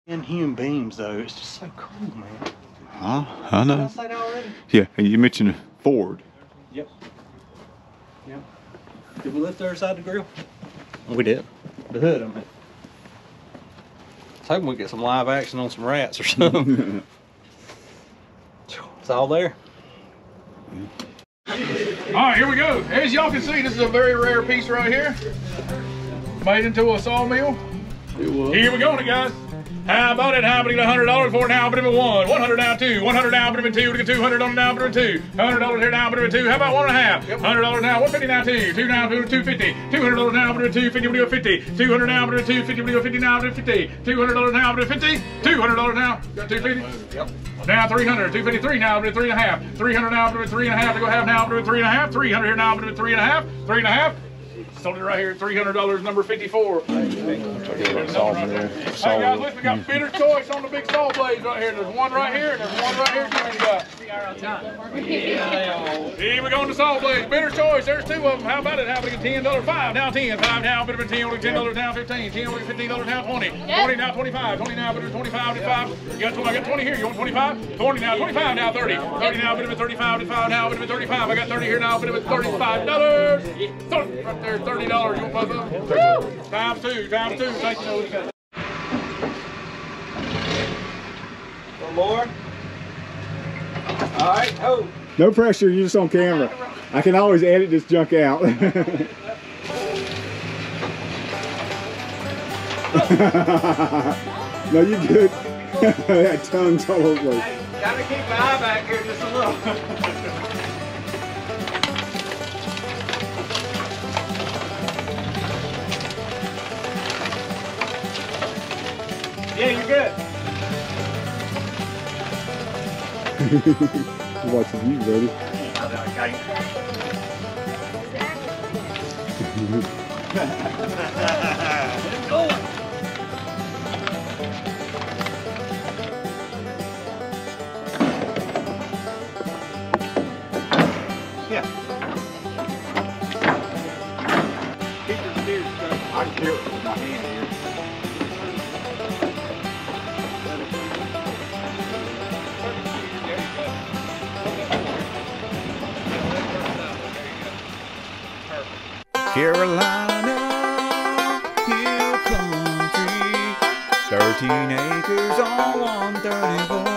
And hewn beams though, it's just so cool, man. Huh? I know. Did I say that already? Yeah, and you mentioned Ford. Yep. Yep. Did we lift the other side of the grill? We did. The hood, I mean. I was hoping we'd get some live action on some rats or something. It's all there. All right, here we go. As y'all can see, this is a very rare piece right here. Made into a sawmill. Here we go, guys. How about it? How about it? $100 for it now? But it one. 100 now, two. 100 now, but it two. We get 200 on it now, but it two. $100 here now, but it two. How about one and a half? $100 now. 150 now, two. Two now, but it 250. $200 now, but it 250. We do 50. 200 now, but it 250. We do 50 now, but it 50. $200 now, but it 50. $200 now. Got 250. Yep. Now 300. 253 now, but it 3.5. 300 now, but it 3.5. We go half now, but it 3.5. 300 here now, but it 3.5. 3.5. Sold it right here, $300, number 54. Hey guys, listen, we got bitter choice on the big saw blades right here. There's one right here, and there's one right here. Jimmy got. Here we go on the saw blades. Bitter choice. There's two of them. How about it? How about it? $10, 5 now, 10, 5 now, bit of $10, $10 now, 15, 10, $15 now, 20, 20 now, 25, 20 now, bit of 25, 5. You got 20, I got 20 here. You want 25? 20 now, 25 now, 30, 30 now, bit of 35, 5 now, bit of 35. I got 30 here now, bit of $35. 30 right there, $30. You want both of them? Times two, times two. Thank you. One more. All right, ho. No pressure, you're just on camera. I can always edit this junk out. No, you good. That tongue's all over the place. Hey, gotta keep my eye back here just a little. Yeah, you're good. I'm watching you, buddy. Yeah. Keep your steers straight. I can feel it with my hand here. Carolina, hill country, 13 acres on 134.